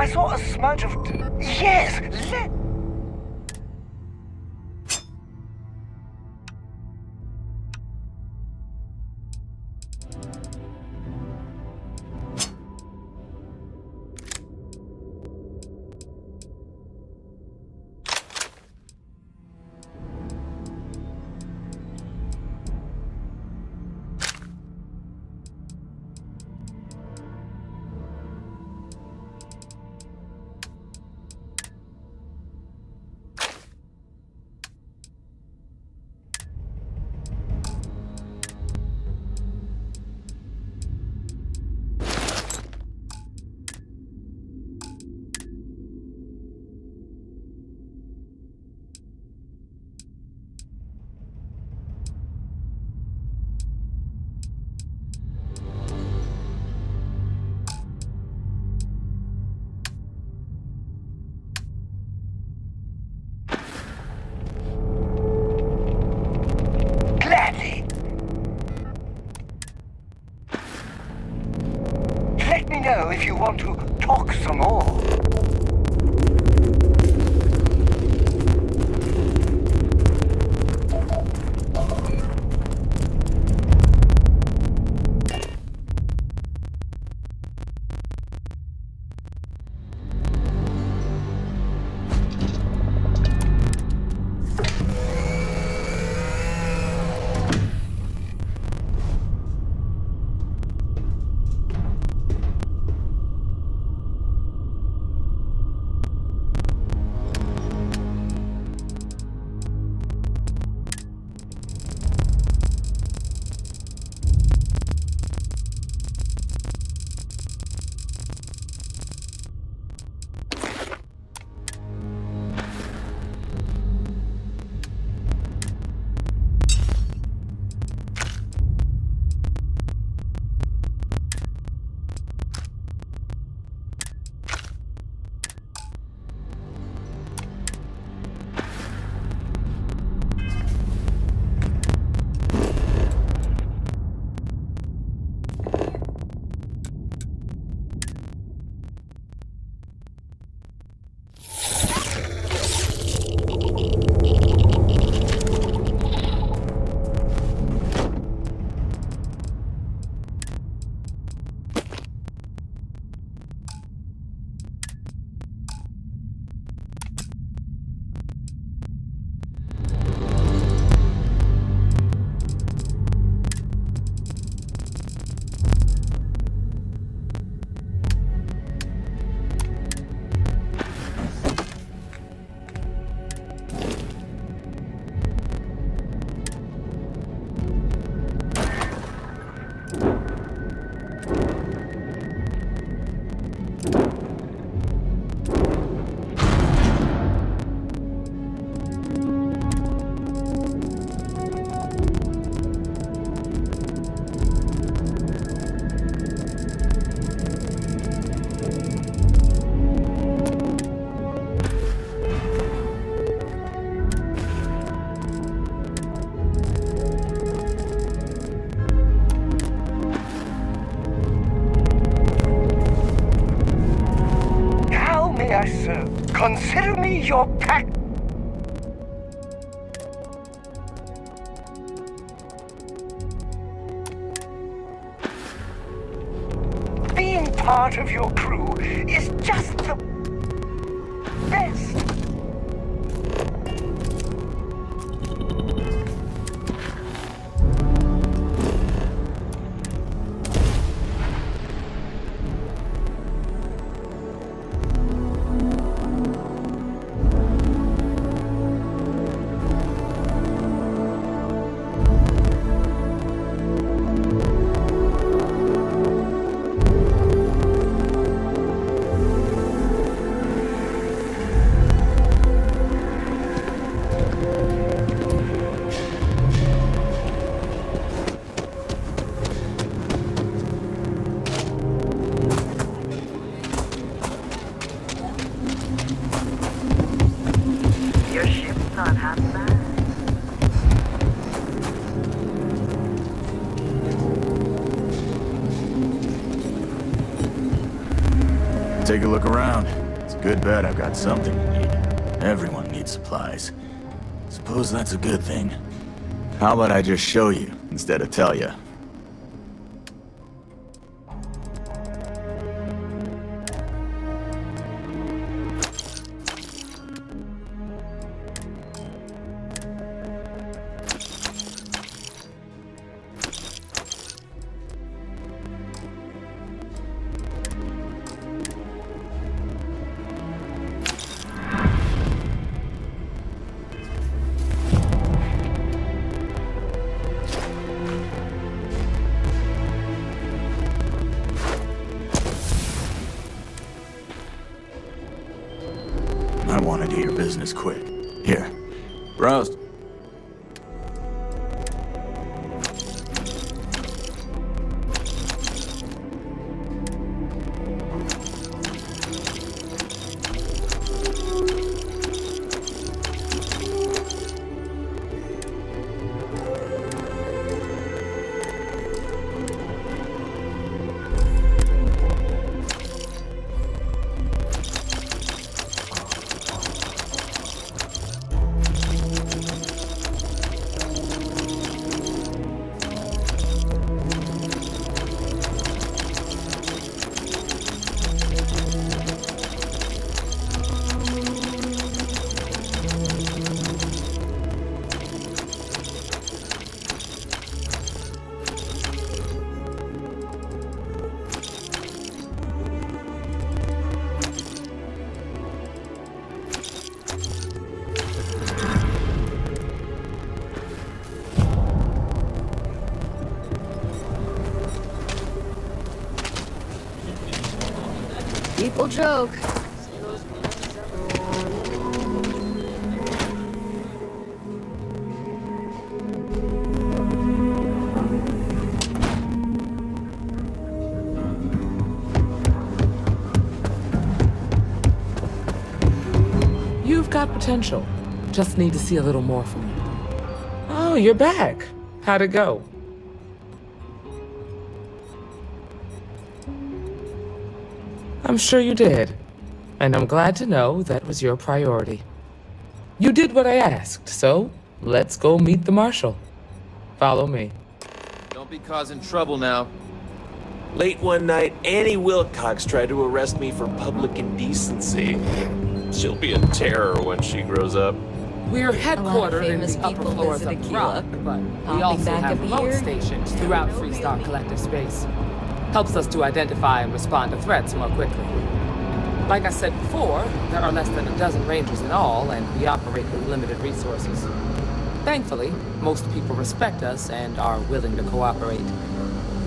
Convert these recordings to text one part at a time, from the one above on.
I saw a smudge of... Yes, let... Let me know if you want to talk some more. Yes, sir. Consider me your pack. Being part of your crew is just the best. take a look around. It's a good bet I've got something you need. Everyone needs supplies. Suppose that's a good thing. How about I just show you, instead of tell you? I wanted to hear business quick. Here, browse. People joke. You've got potential. Just need to see a little more from you. Oh, you're back. How'd it go? I'm sure you did. And I'm glad to know that was your priority. You did what I asked, so let's go meet the marshal. Follow me. Don't be causing trouble now. Late one night, Annie Wilcox tried to arrest me for public indecency. She'll be a terror when she grows up. We're headquartered in famous the upper people floors of visit the Rock, Aquila. but we Popping also back have up remote here. stations throughout Freestar Collective space. Helps us to identify and respond to threats more quickly. Like I said before, there are less than a dozen rangers in all, and we operate with limited resources. Thankfully, most people respect us and are willing to cooperate.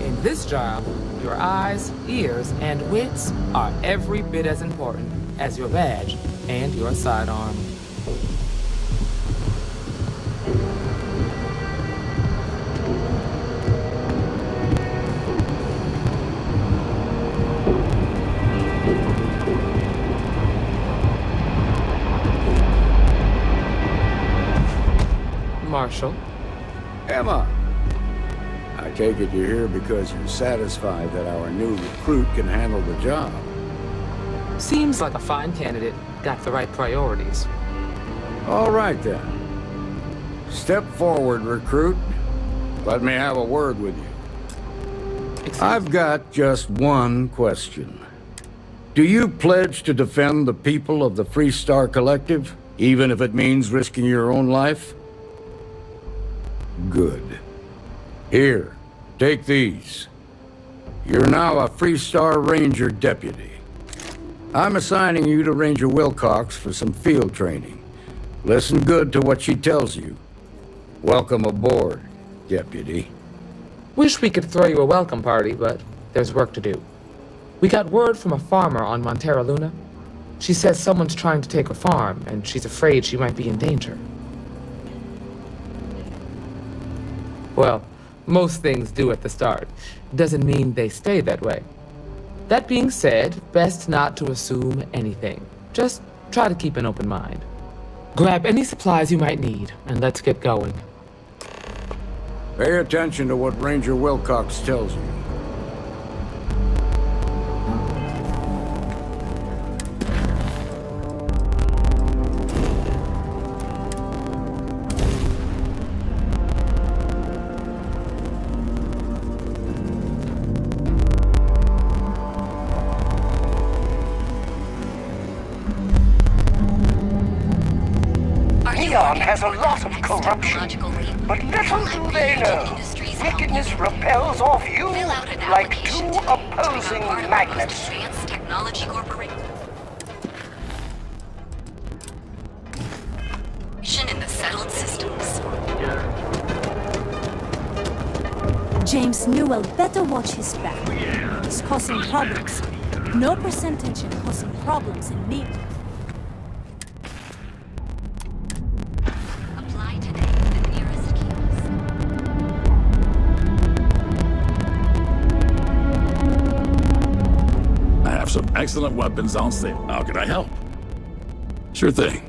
In this job, your eyes, ears, and wits are every bit as important as your badge and your sidearm. Marshal. Emma! I take it you're here because you're satisfied that our new recruit can handle the job. Seems like a fine candidate. Got the right priorities. All right, then. Step forward, recruit. Let me have a word with you. I've got just one question. Do you pledge to defend the people of the Freestar Collective, even if it means risking your own life? Good. Here, take these. You're now a Freestar Ranger deputy. I'm assigning you to Ranger Wilcox for some field training. Listen good to what she tells you. Welcome aboard, deputy. Wish we could throw you a welcome party, but there's work to do. We got word from a farmer on Montera Luna. She says someone's trying to take her farm, and she's afraid she might be in danger. Well, most things do at the start. Doesn't mean they stay that way. That being said, best not to assume anything. Just try to keep an open mind. Grab any supplies you might need, and let's get going. Pay attention to what Ranger Wilcox tells you. Leon has a lot of corruption, but little do they know, wickedness repels off you like two opposing magnets. Advanced Technology Corporation in the settled systems. James Newell better watch his back. He's causing problems. No percentage in causing problems in me. Apply today at the nearest kiosk. I have some excellent weapons on sale. How can I help? Sure thing.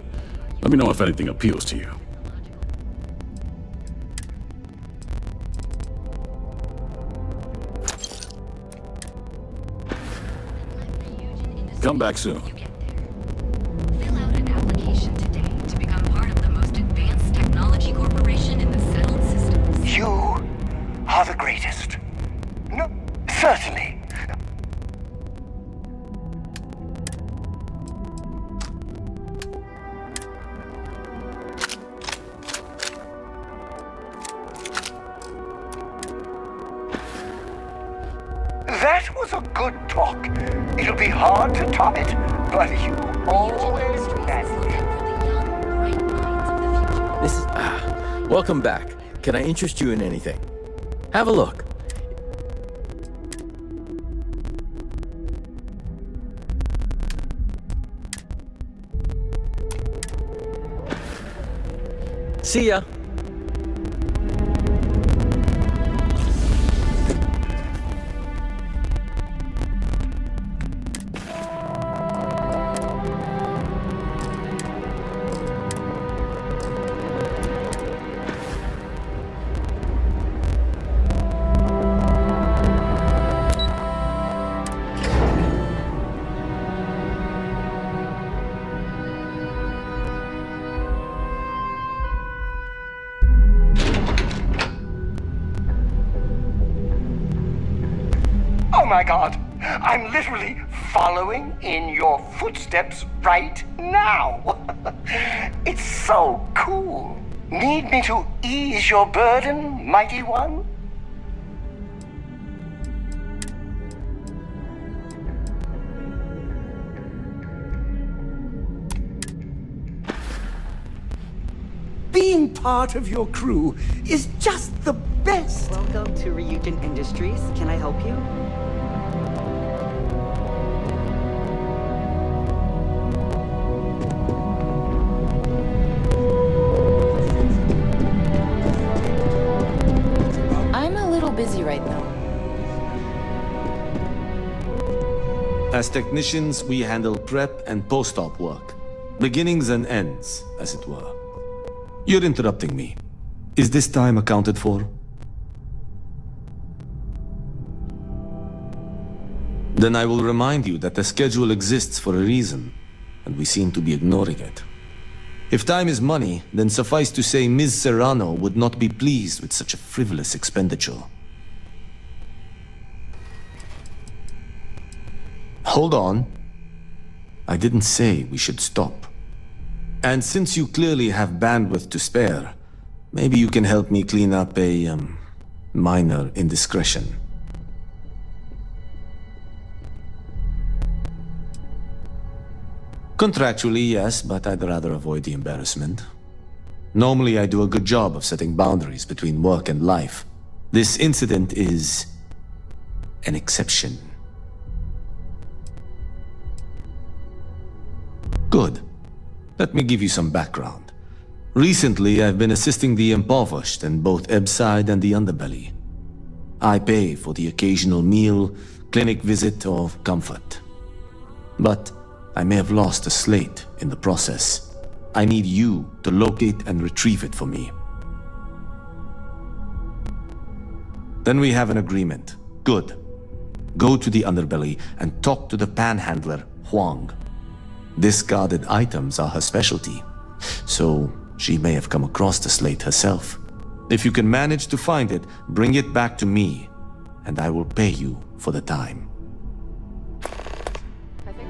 Let me know if anything appeals to you. Come back soon. Fill out an application today to become part of the most advanced technology corporation in the settled systems. You are the greatest. No, certainly. That was a good talk. It'll be hard to top it, but you always manage. This is... welcome back. Can I interest you in anything? Have a look. See ya. Oh my god! I'm literally following in your footsteps right now! It's so cool! Need me to ease your burden, mighty one? Being part of your crew is just the best! Welcome to Ryujin Industries. Can I help you? I'm a little busy right now. As technicians, we handle prep and post-op work. Beginnings and ends, as it were. You're interrupting me. Is this time accounted for? Then I will remind you that the schedule exists for a reason, and we seem to be ignoring it. If time is money, then suffice to say Ms. Serrano would not be pleased with such a frivolous expenditure. Hold on. I didn't say we should stop. And since you clearly have bandwidth to spare, maybe you can help me clean up a, minor indiscretion. Contractually, yes, but I'd rather avoid the embarrassment. Normally, I do a good job of setting boundaries between work and life. This incident is an exception. Good. Let me give you some background. Recently, I've been assisting the impoverished in both Ebbside and the Underbelly. I pay for the occasional meal, clinic visit, or comfort. But I may have lost a slate in the process. I need you to locate and retrieve it for me. Then we have an agreement. Good. Go to the Underbelly and talk to the panhandler, Huang. Discarded items are her specialty, so she may have come across the slate herself. If you can manage to find it, bring it back to me, and I will pay you for the time.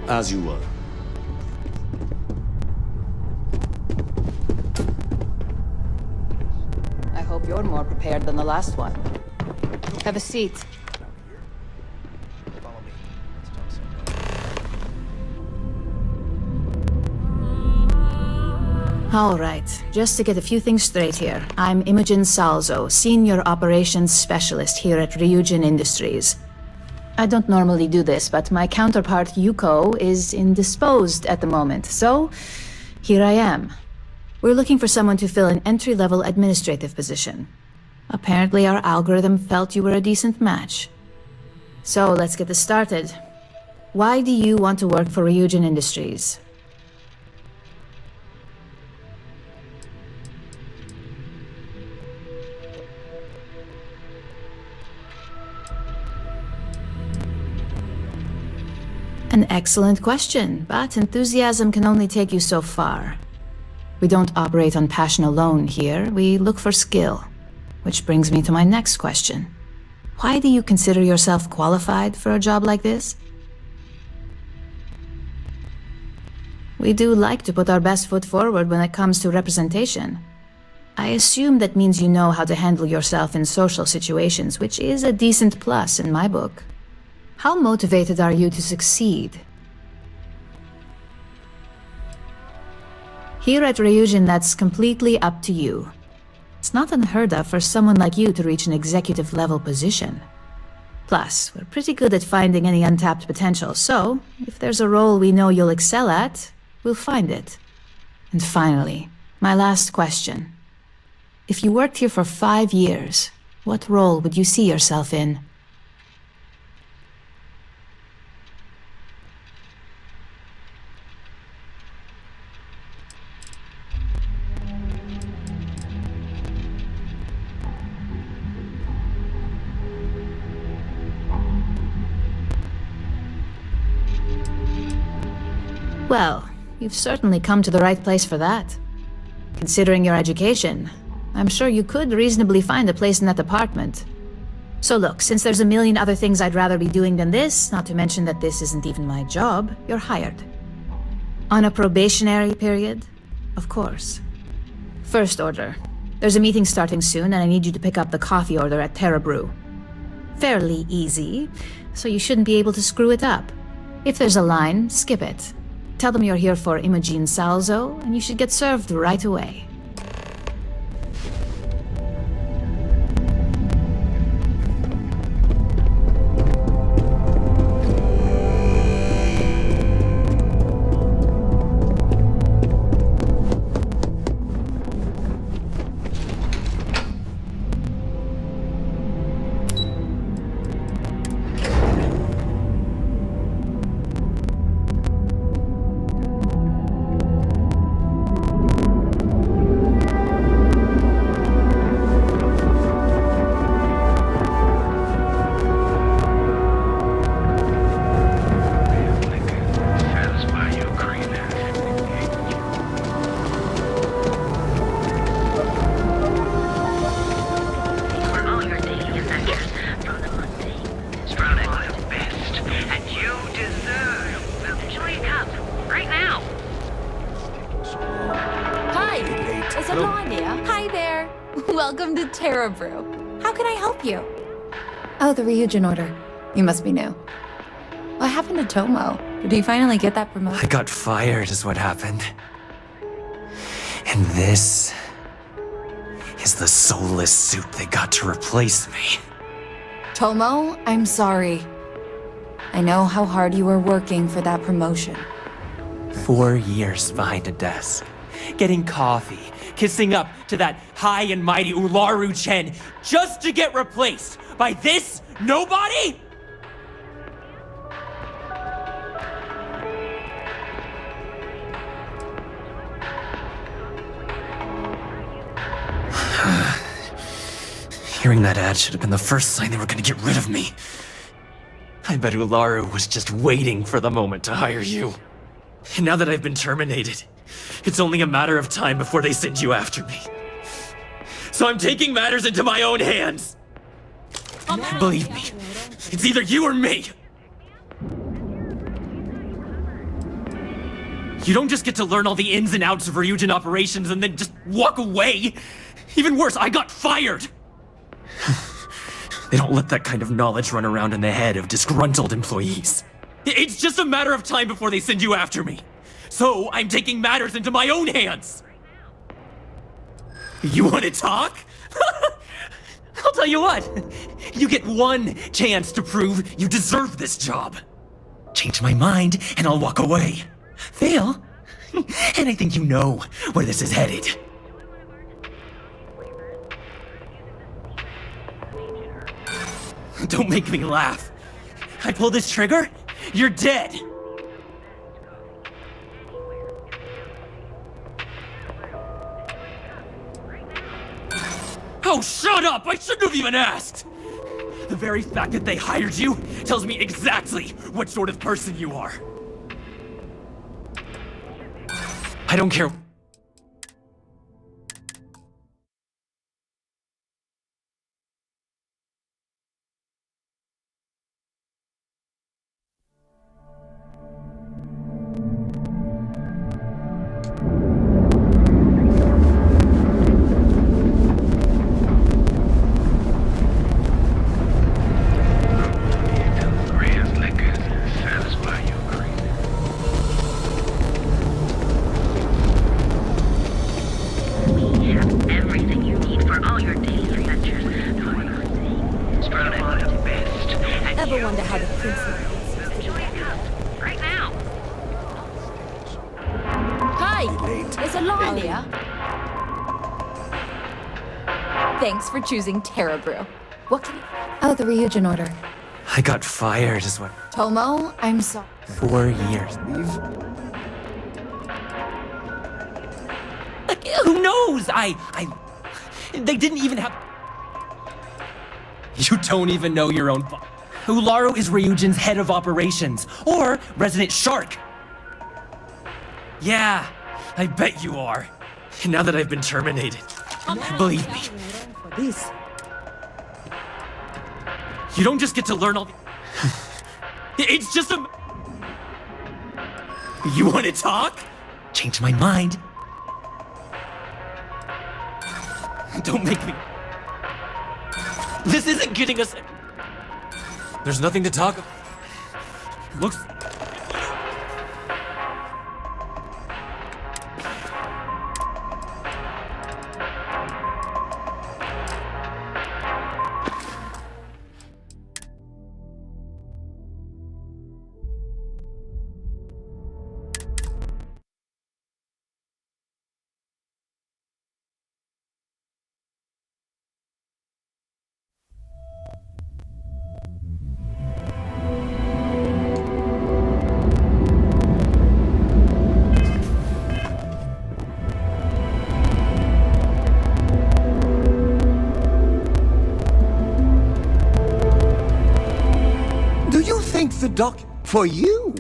As you were. You're more prepared than the last one. Have a seat. All right, just to get a few things straight here. I'm Imogen Salzo, Senior Operations Specialist here at Ryujin Industries. I don't normally do this, but my counterpart Yuko is indisposed at the moment, so here I am. We're looking for someone to fill an entry-level administrative position. Apparently our algorithm felt you were a decent match. So let's get this started. Why do you want to work for Ryujin Industries? An excellent question, but enthusiasm can only take you so far. We don't operate on passion alone here, we look for skill. Which brings me to my next question. Why do you consider yourself qualified for a job like this? We do like to put our best foot forward when it comes to representation. I assume that means you know how to handle yourself in social situations, which is a decent plus in my book. How motivated are you to succeed? Here at Ryujin, that's completely up to you. It's not unheard of for someone like you to reach an executive level position. Plus, we're pretty good at finding any untapped potential, so if there's a role we know you'll excel at, we'll find it. And finally, my last question. If you worked here for 5 years, what role would you see yourself in? Well, you've certainly come to the right place for that. Considering your education, I'm sure you could reasonably find a place in that department. So look, since there's a million other things I'd rather be doing than this, not to mention that this isn't even my job, you're hired. On a probationary period? Of course. First order. There's a meeting starting soon, and I need you to pick up the coffee order at Terra Brew. Fairly easy, so you shouldn't be able to screw it up. If there's a line, skip it. Tell them you're here for Imogen Salzo, and you should get served right away. Welcome to Terra Brew. How can I help you? Oh, the Ryujin order. You must be new. What happened to Tomo? Did he finally get that promotion? I got fired is what happened. And this is the soulless suit they got to replace me. Tomo, I'm sorry. I know how hard you were working for that promotion. 4 years behind a desk, getting coffee, kissing up to that high and mighty Ularu Chen just to get replaced by this nobody? Hearing that ad should have been the first sign they were gonna get rid of me. I bet Ularu was just waiting for the moment to hire you. And now that I've been terminated, it's only a matter of time before they send you after me. So I'm taking matters into my own hands. Believe me, it's either you or me. You don't just get to learn all the ins and outs of Ryujin operations and then just walk away. Even worse, I got fired! They don't let that kind of knowledge run around in the head of disgruntled employees. It's just a matter of time before they send you after me. So, I'm taking matters into my own hands! You want to talk? I'll tell you what. You get one chance to prove you deserve this job. Change my mind, and I'll walk away. Fail, and I think you know where this is headed. Don't make me laugh. I pull this trigger, you're dead. Oh, shut up! I shouldn't have even asked! The very fact that they hired you tells me exactly what sort of person you are. I don't care. Ever wonder how the principal Right now. Hi! There's a line here. Thanks for choosing Terra Brew. What can Oh, the Ryujin order. I got fired is what... Tomo, I'm sorry. 4 years. Like, who knows? They didn't even have... You don't even know your own... Ularu is Ryujin's head of operations, or resident shark. Yeah, I bet you are. Now that I've been terminated. Believe me. This. You don't just get to learn all the... It's just a... You want to talk? Change my mind. Don't make me... This isn't getting us... There's nothing to talk about. Looks... The doc for you.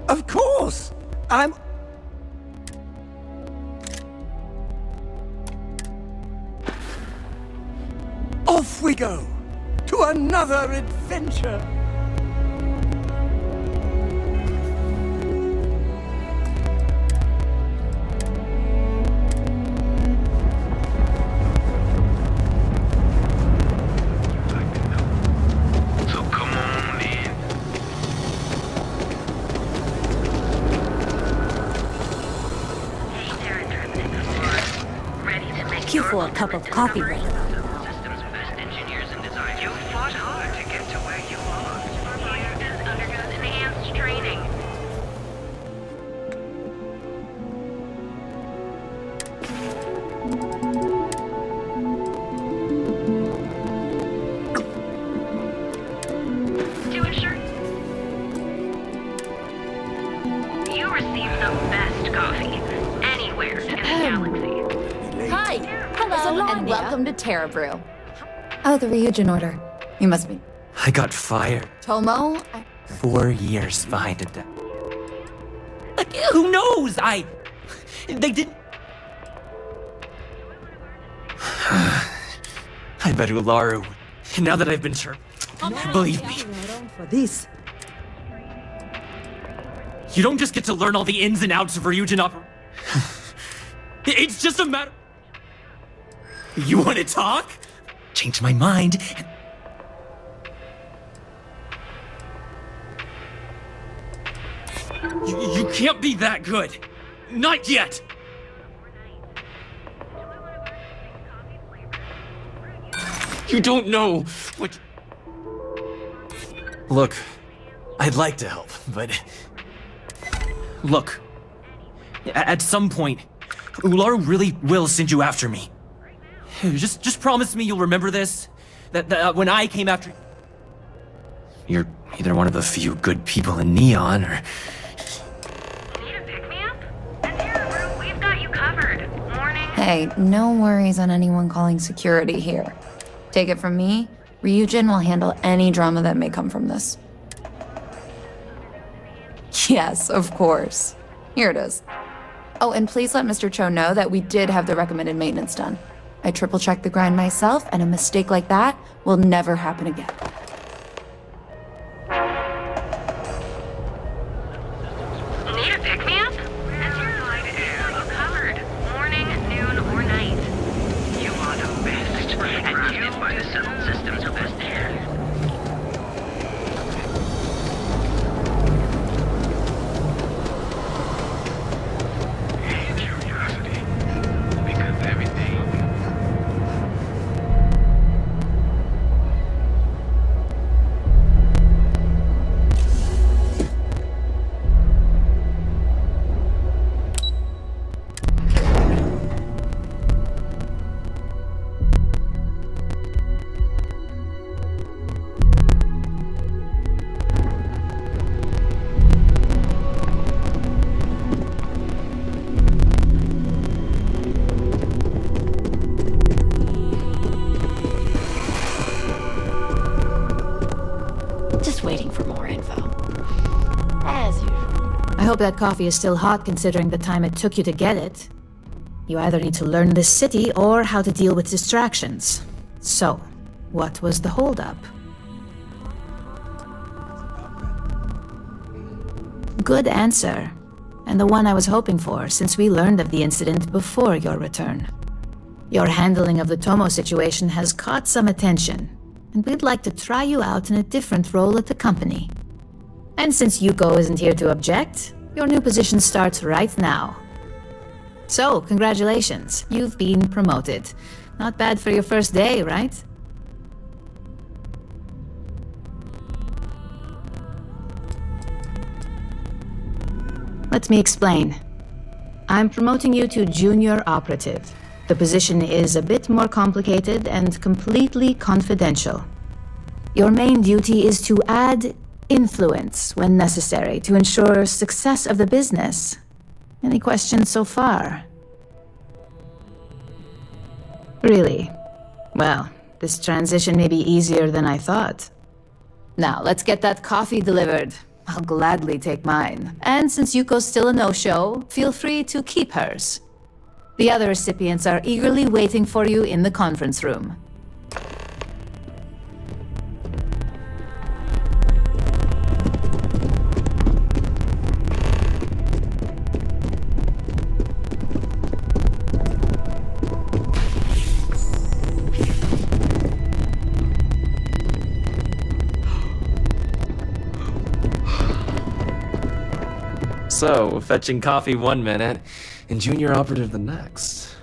Of course! I'm... Off we go! To another adventure! Queue for a cup of coffee, right? Systems best engineers and designers. You fought hard to get to where you are. Supervisor undergoes enhanced training. Welcome to Terrabrew. Oh, the Ryujin order. You must be... I got fired. Tomo? 4 years behind a desk. Like, who knows? They didn't... I bet Ularu. Now that I've been believe me. For this. You don't just get to learn all the ins and outs of Ryujin It's just a matter... You want to talk? Change my mind. You can't be that good. Not yet. You don't know what... Look, I'd like to help, but... Look, at some point, Ularu really will send you after me. Just promise me you'll remember this. That when I came after... You're either one of the few good people in Neon, or... Need a pick-me-up? At Terrabrew, we've got you covered. Morning. Hey, no worries on anyone calling security here. Take it from me, Ryujin will handle any drama that may come from this. Yes, of course. Here it is. Oh, and please let Mr. Cho know that we did have the recommended maintenance done. I triple-checked the grind myself, and a mistake like that will never happen again. Need a pick-me-up? At Terrabrew, we've got you covered. Morning, noon, or night. You are the best, and you by the settled systems of best air. Waiting for more info. As usual. I hope that coffee is still hot considering the time it took you to get it. You either need to learn this city or how to deal with distractions. So, what was the holdup? Good answer. And the one I was hoping for since we learned of the incident before your return. Your handling of the Tomo situation has caught some attention. And we'd like to try you out in a different role at the company. And since Yuko isn't here to object, your new position starts right now. So, congratulations, you've been promoted. Not bad for your first day, right? Let me explain. I'm promoting you to junior operative. The position is a bit more complicated and completely confidential. Your main duty is to add influence when necessary to ensure success of the business. Any questions so far? Really? Well, this transition may be easier than I thought. Now, let's get that coffee delivered. I'll gladly take mine. And since Yuko's still a no-show, feel free to keep hers. The other recipients are eagerly waiting for you in the conference room. So, fetching coffee 1 minute, and junior operative the next.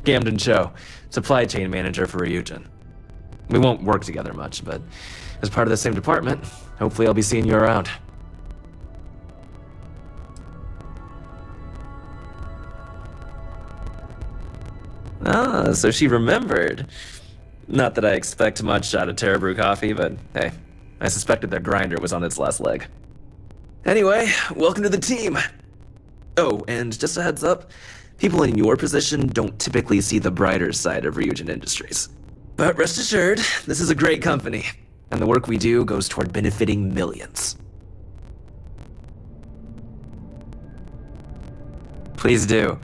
Gamden Cho, supply chain manager for Ryujin. We won't work together much, but as part of the same department, hopefully I'll be seeing you around. Ah, so she remembered. Not that I expect much out of Terrabrew coffee, but hey, I suspected their grinder was on its last leg. Anyway, welcome to the team. Oh, and just a heads up, People in your position don't typically see the brighter side of Ryujin Industries. But rest assured, this is a great company, and the work we do goes toward benefiting millions. Please do.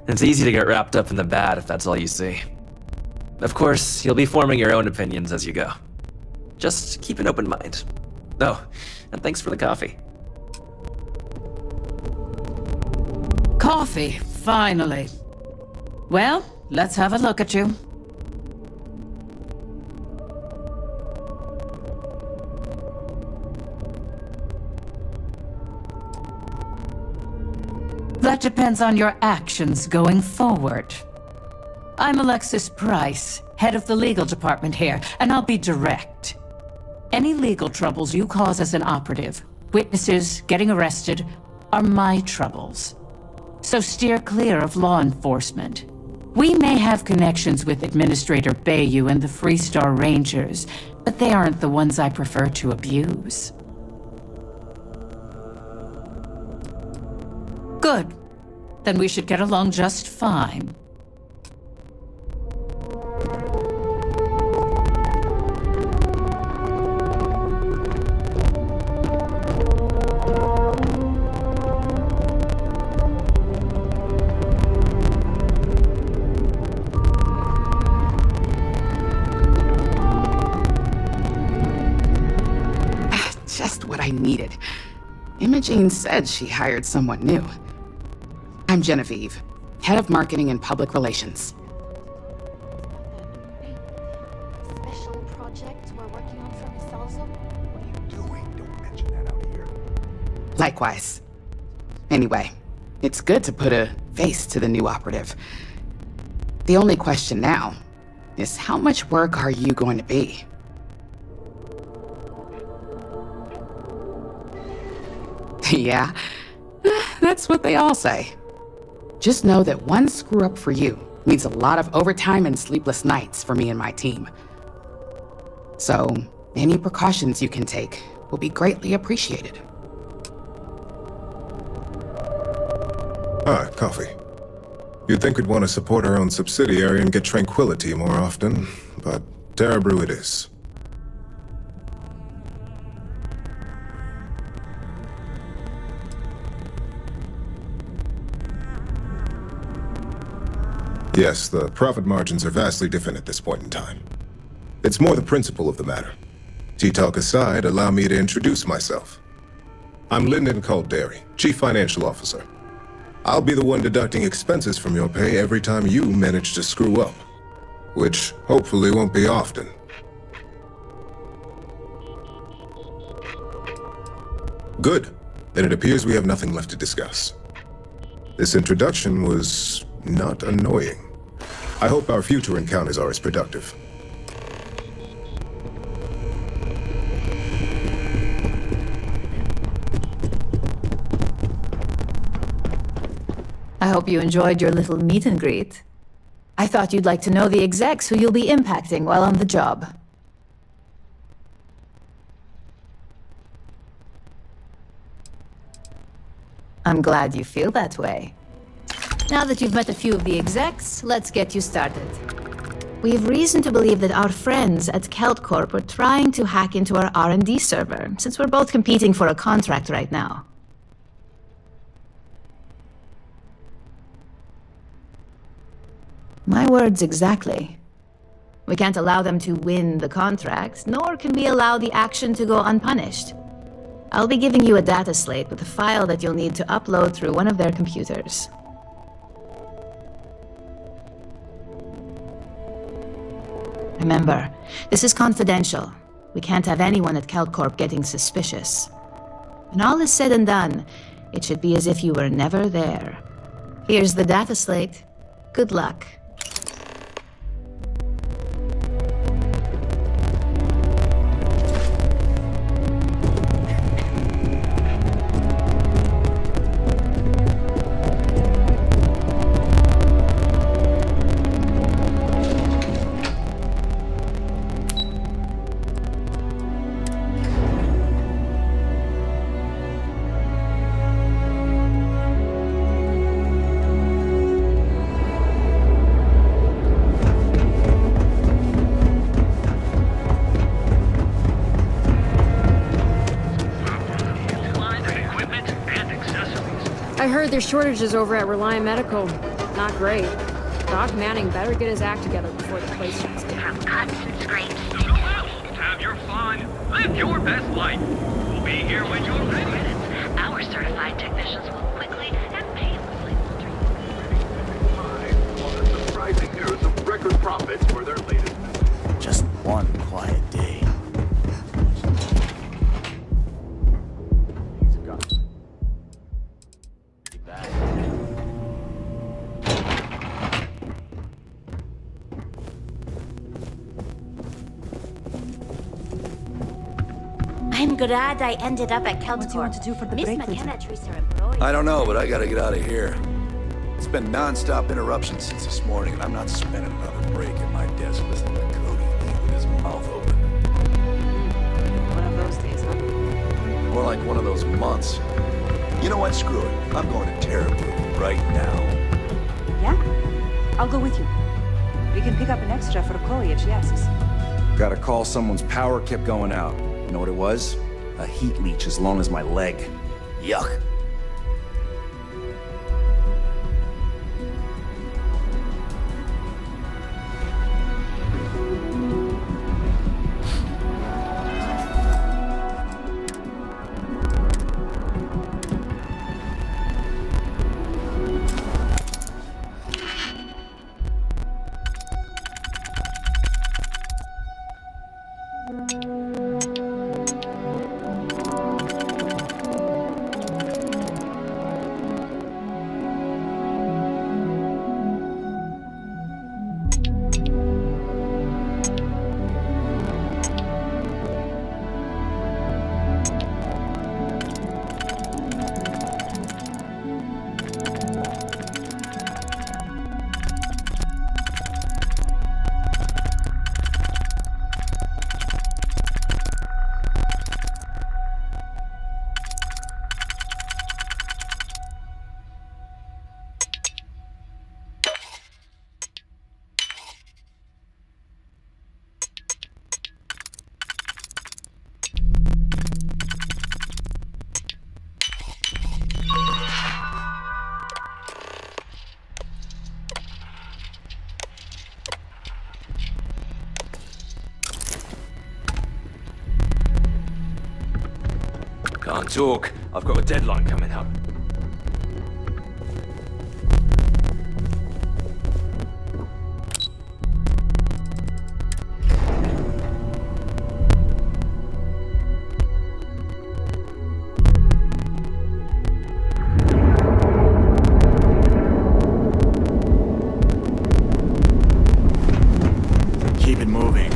It's easy to get wrapped up in the bad if that's all you see. Of course, you'll be forming your own opinions as you go. Just keep an open mind. Oh, and thanks for the coffee. Coffee, finally. Well, let's have a look at you. That depends on your actions going forward. I'm Alexis Price, head of the legal department here, and I'll be direct. Any legal troubles you cause as an operative, witnesses, getting arrested, are my troubles. So steer clear of law enforcement. We may have connections with Administrator Bayou and the Freestar Rangers, but they aren't the ones I prefer to abuse. Good. Then we should get along just fine. Just what I needed. Imogene said she hired someone new. I'm Genevieve, head of marketing and public relations. Special project we're working on for Miss Alzo? What are you doing? Don't mention that out here. Likewise. Anyway, it's good to put a face to the new operative. The only question now is how much work are you going to be? Yeah, that's what they all say. Just know that one screw up for you means a lot of overtime and sleepless nights for me and my team. So, any precautions you can take will be greatly appreciated. Ah, coffee. You'd think we'd want to support our own subsidiary and get tranquility more often, but Terra Brew it is. Yes, the profit margins are vastly different at this point in time. It's more the principle of the matter. Tea-talk aside, allow me to introduce myself. I'm Lyndon Calderi, Chief Financial Officer. I'll be the one deducting expenses from your pay every time you manage to screw up. Which hopefully won't be often. Good. Then it appears we have nothing left to discuss. This introduction was not annoying. I hope our future encounters are as productive. I hope you enjoyed your little meet and greet. I thought you'd like to know the execs who you'll be impacting while on the job. I'm glad you feel that way. Now that you've met a few of the execs, let's get you started. We have reason to believe that our friends at KeltCorp are trying to hack into our R&D server, since we're both competing for a contract right now. My words exactly. We can't allow them to win the contract, nor can we allow the action to go unpunished. I'll be giving you a data slate with a file that you'll need to upload through one of their computers. Remember, this is confidential. We can't have anyone at KeltCorp getting suspicious. When all is said and done, it should be as if you were never there. Here's the data slate. Good luck. I heard there's shortages over at Reliant Medical. Not great. Doc Manning better get his act together before the place shuts down. Cuts and scrapes. Go out, have your fun, live your best life. We'll be here when you're ready. Our certified technicians will quickly and painlessly alter you. Surprising news of record profits for their latest. Just one quiet day. I'm glad I ended up at Keltcorp. What do you want to do for the Miss break, McKenna treats her employees. I don't know, but I gotta get out of here. It's been non-stop interruptions since this morning, and I'm not spending another break at my desk listening to Cody eat with his mouth open. One of those days, huh? More like one of those months. You know what? Screw it. I'm going to Terrapin right now. Yeah? I'll go with you. We can pick up an extra for Chloe if she asks. Got a call someone's power kept going out. You know what it was? A heat leech as long as my leg. Yuck. Can't talk. I've got a deadline coming up. Keep it moving.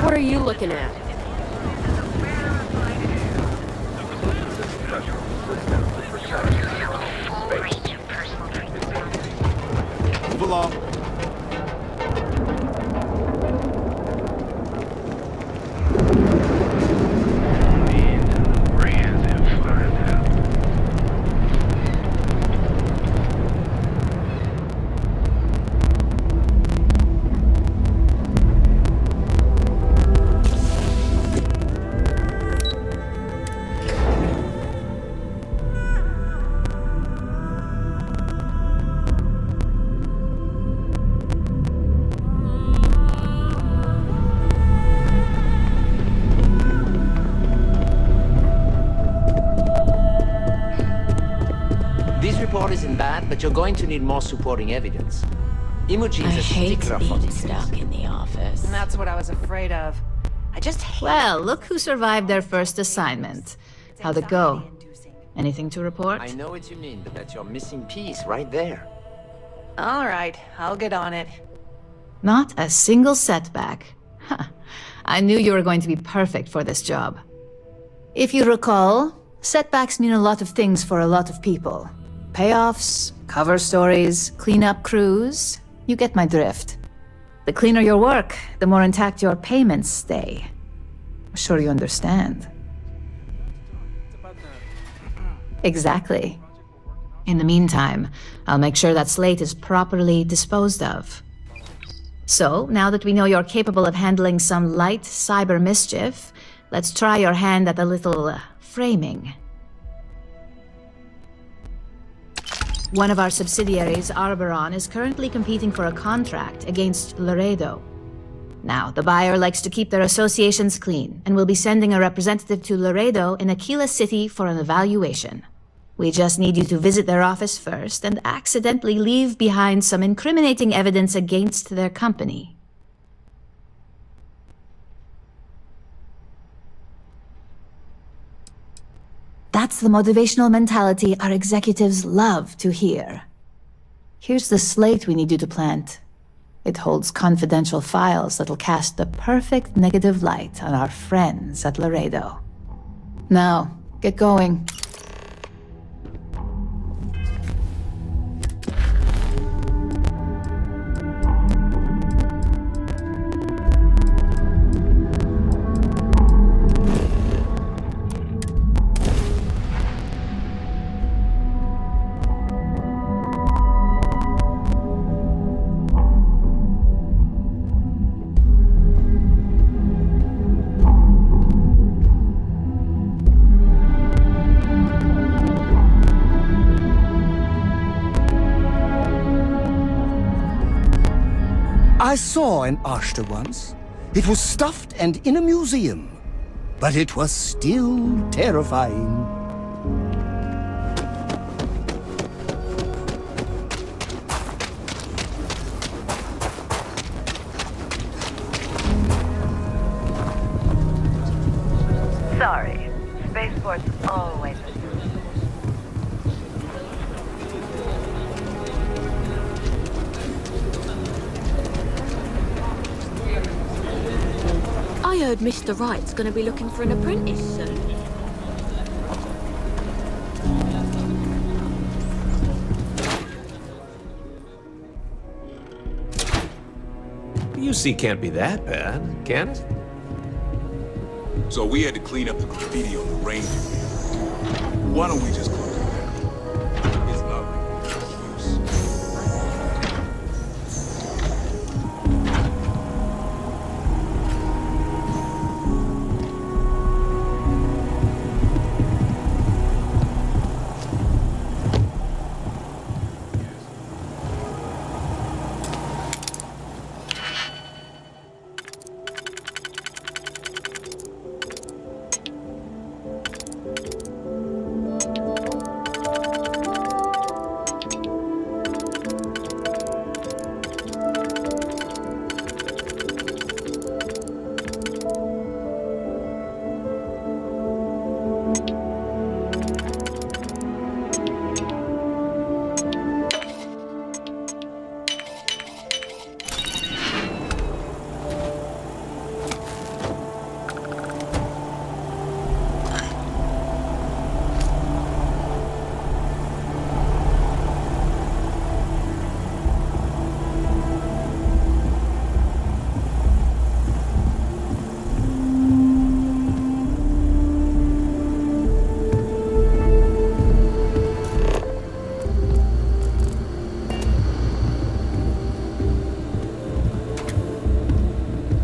What are you looking at? Move along. This report isn't bad, but you're going to need more supporting evidence. Imogen's a stickler for this. Stuck in the office. And that's what I was afraid of. I just hate Well, look who survived their first assignment. How'd it go? Anything to report? I know what you mean, but that's your missing piece right there. All right, I'll get on it. Not a single setback. Huh. I knew you were going to be perfect for this job. If you recall, setbacks mean a lot of things for a lot of people. Payoffs, cover stories, cleanup crews. You get my drift. The cleaner your work, the more intact your payments stay. I'm sure you understand. Exactly. In the meantime, I'll make sure that slate is properly disposed of. So, now that we know you're capable of handling some light cyber mischief, let's try your hand at a little framing. One of our subsidiaries, Arboron, is currently competing for a contract against Laredo. Now, the buyer likes to keep their associations clean, and will be sending a representative to Laredo in Aquila City for an evaluation. We just need you to visit their office first and accidentally leave behind some incriminating evidence against their company. That's the motivational mentality our executives love to hear. Here's the slate we need you to plant. It holds confidential files that'll cast the perfect negative light on our friends at Laredo. Now, get going. I saw an Ashta once. It was stuffed and in a museum, but it was still terrifying. Sorry. Spaceport's always a I heard Mr. Wright's gonna be looking for an apprentice soon. UC can't be that bad, can it? So we had to clean up the graffiti on the Ranger. Why don't we just close it down? It's lovely.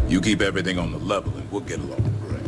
You keep everything on the level and we'll get along great.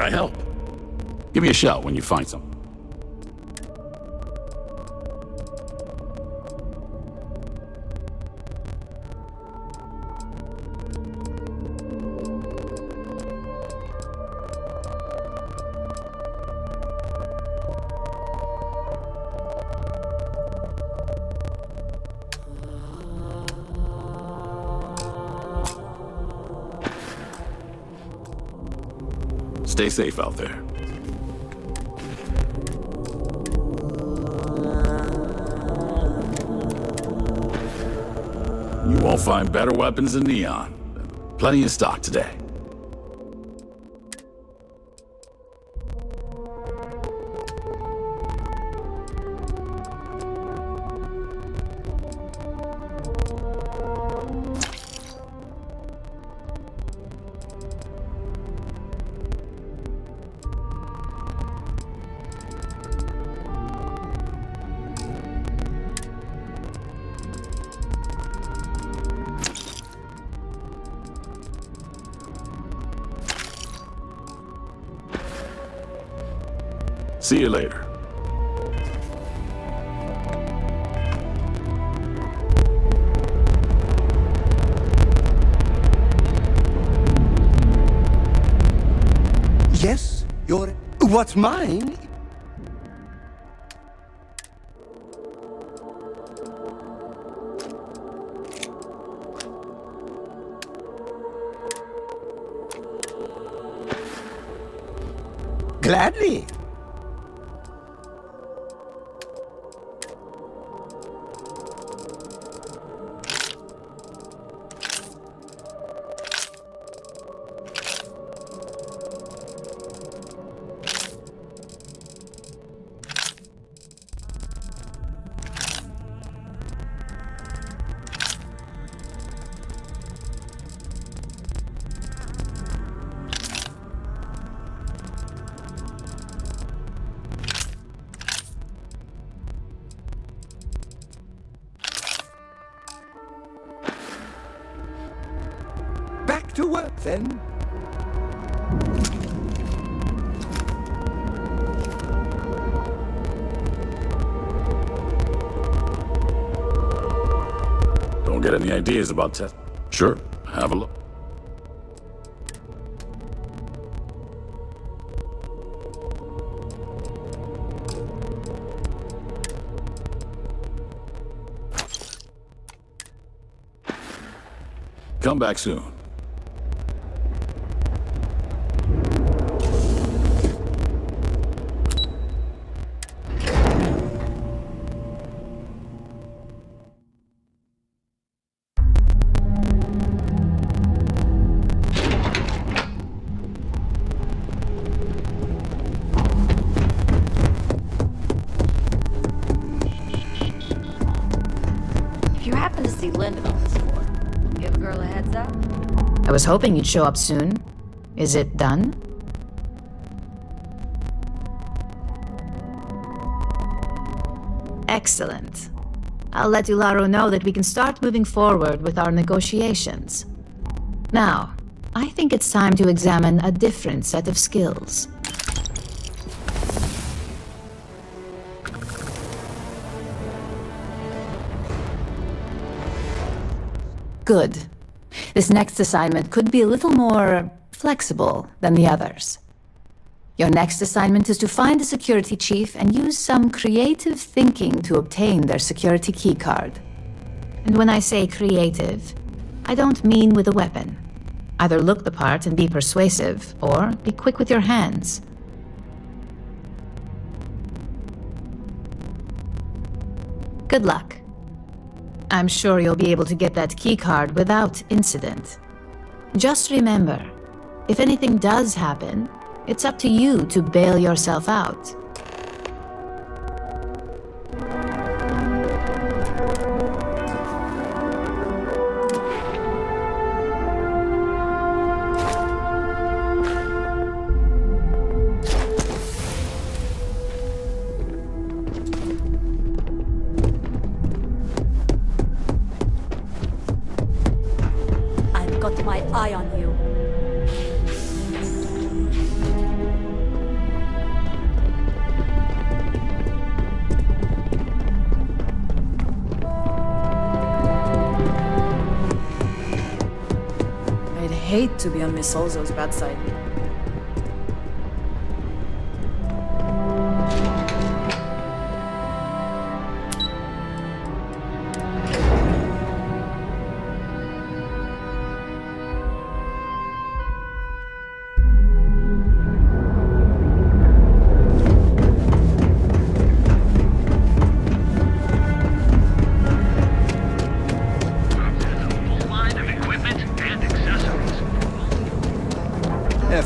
I help? Give me a shout when you find something. Stay safe out there. You won't find better weapons than Neon. Plenty in stock today. See you later. Yes, you're... What's mine? Gladly. Back to work, then. Don't get any ideas about test? Sure, have a look. Come back soon. If you happen to see Lyndon on this floor, give a girl a heads up. I was hoping you'd show up soon. Is it done? Excellent. I'll let Ularo know that we can start moving forward with our negotiations. Now, I think it's time to examine a different set of skills. Good. This next assignment could be a little more flexible than the others. Your next assignment is to find the security chief and use some creative thinking to obtain their security keycard. And when I say creative, I don't mean with a weapon. Either look the part and be persuasive, or be quick with your hands. Good luck. I'm sure you'll be able to get that keycard without incident. Just remember, if anything does happen, it's up to you to bail yourself out. I've got my eye on you. hate to be on Miss Olzo's bad side.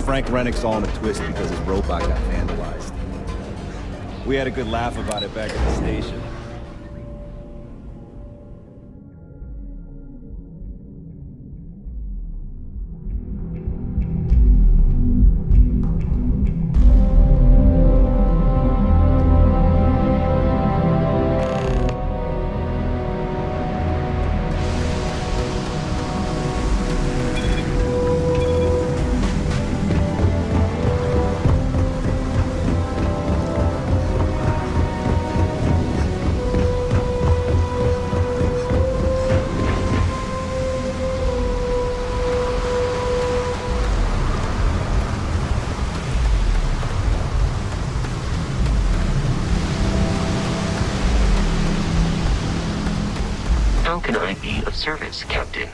Frank Rennick's all in a twist because his robot got vandalized. We had a good laugh about it back at the station. How can I be of service, Captain?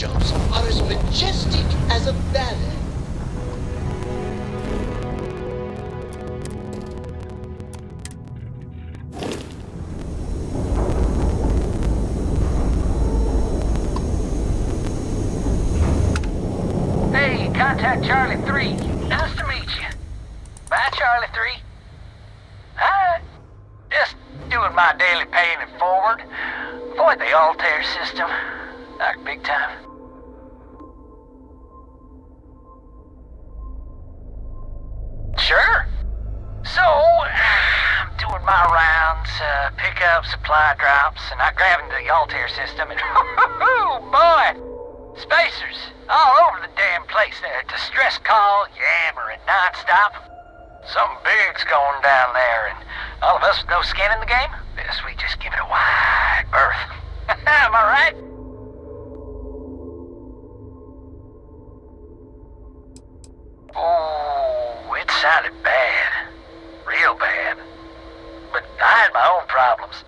jumps are as majestic as a ballet. Hey, contact Charlie 3. Nice to meet you. Bye, Charlie 3. Hi. Just doing my daily paying it forward. Avoid the Altair system. Like big time. Sure. So, I'm doing my rounds, pick up supply drops, and I grab into the Altair system, and boy, spacers all over the damn place there. Distress call, yammering nonstop. Something big's going down there, and all of us with no skin in the game, best we just give it a wide berth. Am I right? Oh, it sounded bad. Real bad. But I had my own problems.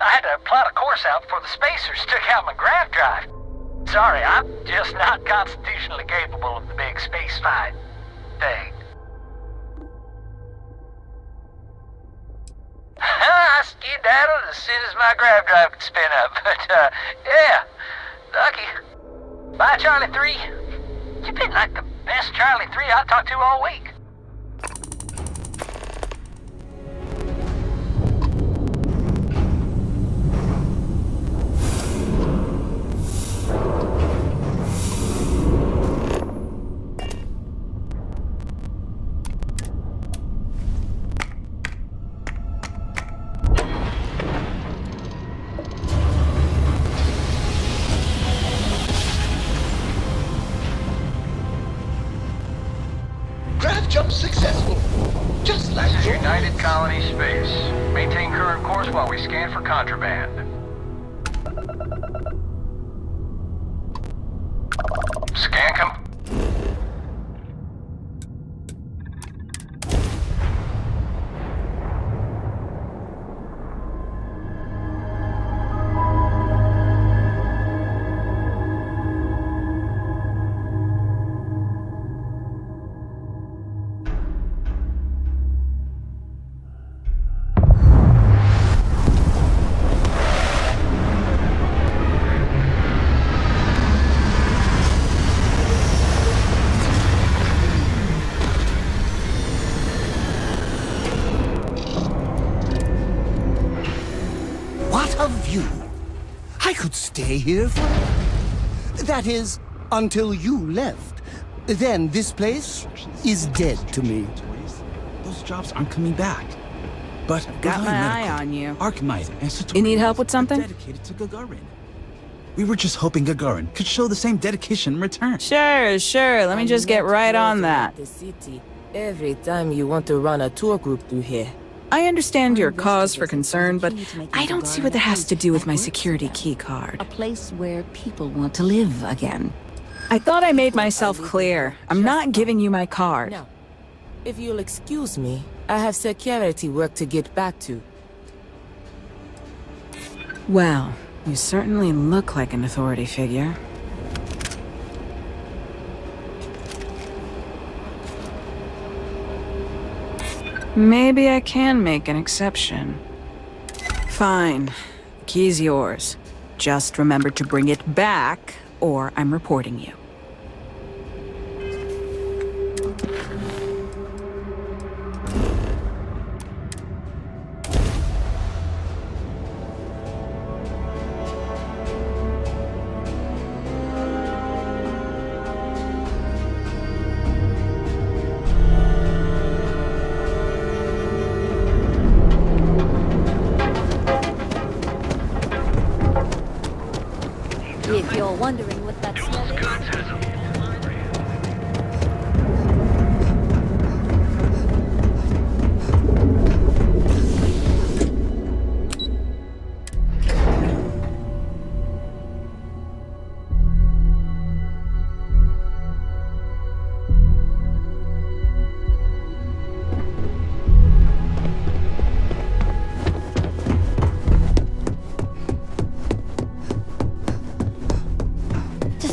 I had to plot a course out before the spacers took out my grav drive. Sorry, I'm just not constitutionally capable of the big space fight thing. I skedaddled as soon as my grav drive could spin up, but, yeah, lucky. Bye, Charlie 3. You've been like the best Charlie 3 I talked to all week. United Colony Space. Maintain current course while we scan for contraband. Scan complete. What a view! I could stay here forever. That is, until you left. Then this place is dead to me. Those jobs aren't coming back. But Got my eye on you. Archmite and Satori You need help with something? dedicated to Gagarin. We were just hoping Gagarin could show the same dedication in return. Sure. Let me just get right on that. The city every time you want to run a tour group through here. I understand your cause for concern, but I don't see what that has to do with my security key card. A place where people want to live again. I thought I made myself clear. I'm not giving you my card. Now, if you'll excuse me, I have security work to get back to. Well, you certainly look like an authority figure. Maybe I can make an exception. Fine. The key's yours. Just remember to bring it back, or I'm reporting you. If you're wondering what that smell is.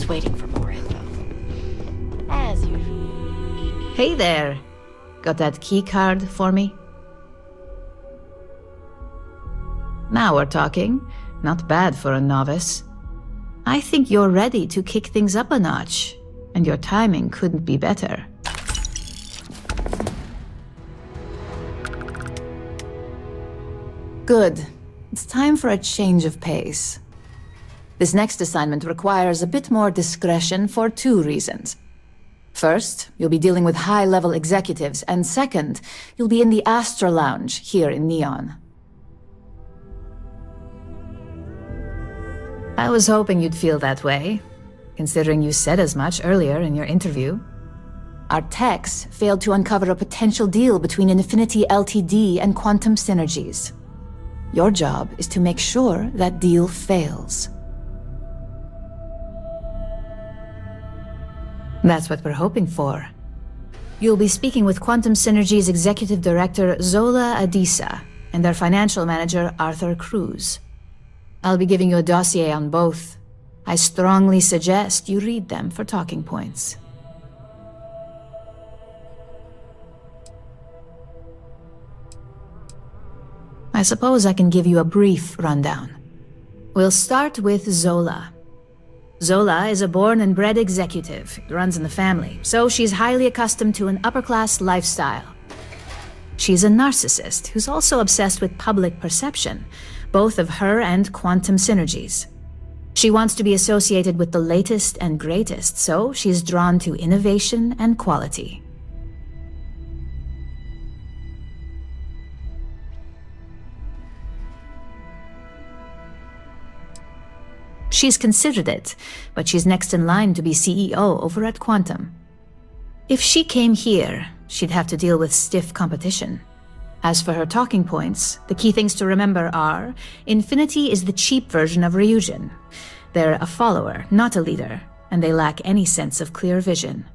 Waiting for more info. As usual. Hey there. Got that key card for me? Now we're talking. Not bad for a novice. I think you're ready to kick things up a notch, and your timing couldn't be better. Good. It's time for a change of pace. This next assignment requires a bit more discretion for two reasons. First, you'll be dealing with high-level executives, and second, you'll be in the Astra Lounge here in Neon. I was hoping you'd feel that way, considering you said as much earlier in your interview. Our techs failed to uncover a potential deal between Infinity Ltd and Quantum Synergies. Your job is to make sure that deal fails. That's what we're hoping for. You'll be speaking with Quantum Synergy's Executive Director Zola Adisa and their Financial Manager Arthur Cruz. I'll be giving you a dossier on both. I strongly suggest you read them for talking points. I suppose I can give you a brief rundown. We'll start with Zola. Zola is a born and bred executive. It runs in the family, so she's highly accustomed to an upper-class lifestyle. She's a narcissist who's also obsessed with public perception, both of her and Quantum Synergies. She wants to be associated with the latest and greatest, so she's drawn to innovation and quality. She's considered it, but she's next in line to be CEO over at Quantum. If she came here, she'd have to deal with stiff competition. As for her talking points, the key things to remember are, Infinity is the cheap version of Ryujin. They're a follower, not a leader, and they lack any sense of clear vision.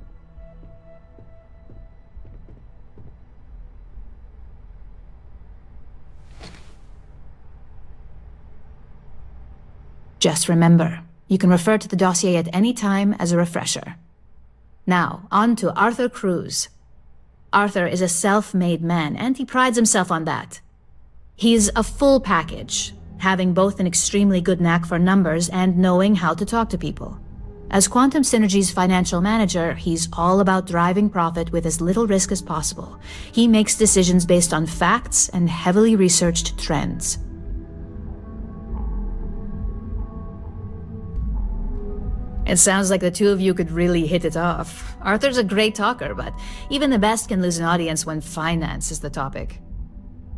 Just remember, you can refer to the dossier at any time as a refresher. Now, on to Arthur Cruz. Arthur is a self-made man, and he prides himself on that. He's a full package, having both an extremely good knack for numbers and knowing how to talk to people. As Quantum Synergy's financial manager, he's all about driving profit with as little risk as possible. He makes decisions based on facts and heavily researched trends. It sounds like the two of you could really hit it off. Arthur's a great talker, but even the best can lose an audience when finance is the topic.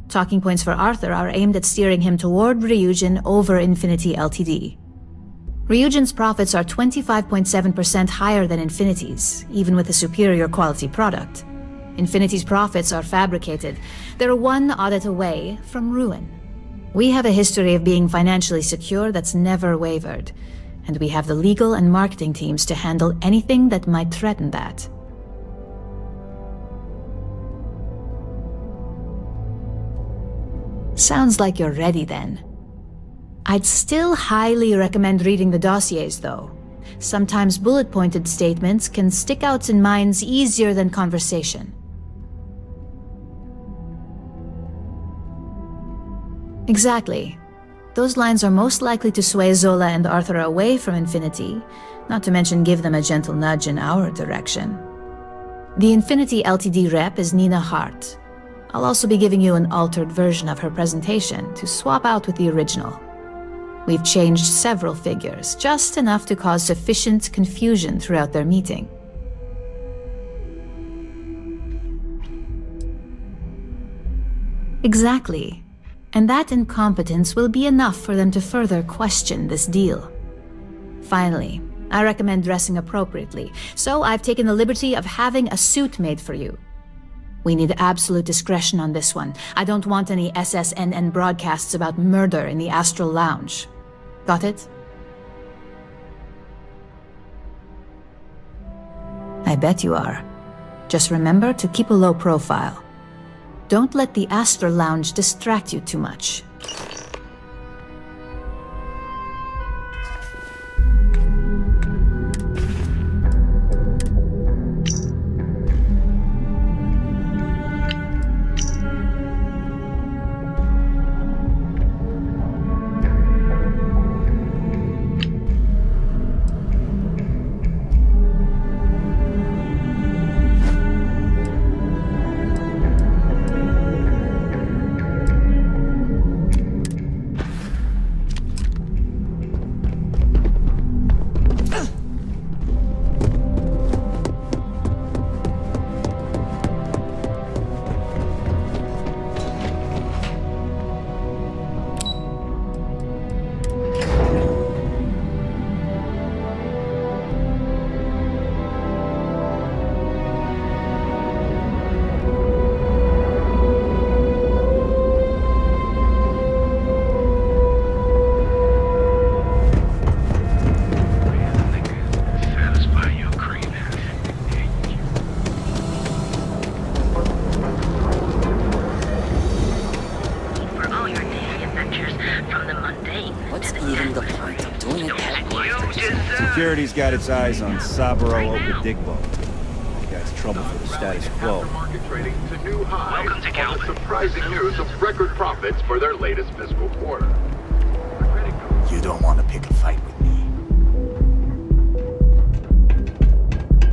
Talking points for Arthur are aimed at steering him toward Ryujin over Infinity Ltd. Ryujin's profits are 25.7% higher than Infinity's, even with a superior quality product. Infinity's profits are fabricated. They're one audit away from ruin. We have a history of being financially secure that's never wavered, and we have the legal and marketing teams to handle anything that might threaten that. Sounds like you're ready then. I'd still highly recommend reading the dossiers, though. Sometimes bullet-pointed statements can stick out in minds easier than conversation. Exactly. Those lines are most likely to sway Zola and Arthur away from Infinity, not to mention give them a gentle nudge in our direction. The Infinity Ltd rep is Nina Hart. I'll also be giving you an altered version of her presentation to swap out with the original. We've changed several figures, just enough to cause sufficient confusion throughout their meeting. Exactly. And that incompetence will be enough for them to further question this deal. Finally, I recommend dressing appropriately, so I've taken the liberty of having a suit made for you. We need absolute discretion on this one. I don't want any SSNN broadcasts about murder in the Astral Lounge. Got it? I bet you are. Just remember to keep a low profile. Don't let the Astral Lounge distract you too much. Security's got its eyes on Saburo Okadigbo. That guy's trouble for the status quo. Welcome to Calvin. Surprising news of record profits for their latest fiscal quarter. You don't want to pick a fight with me.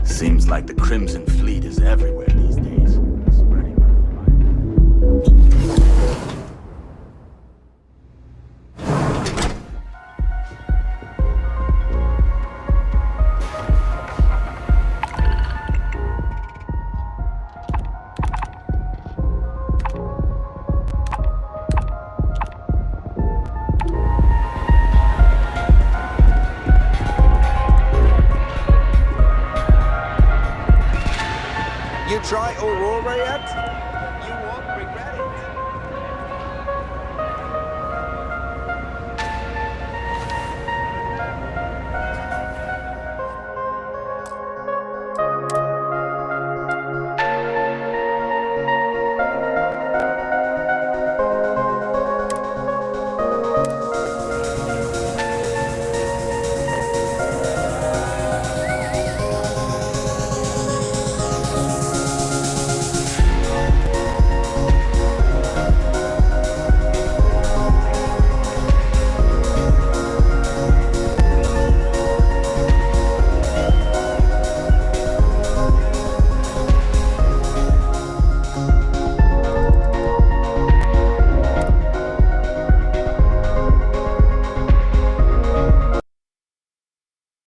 Seems like the Crimson Fleet is everywhere these days. Try Aurora yet?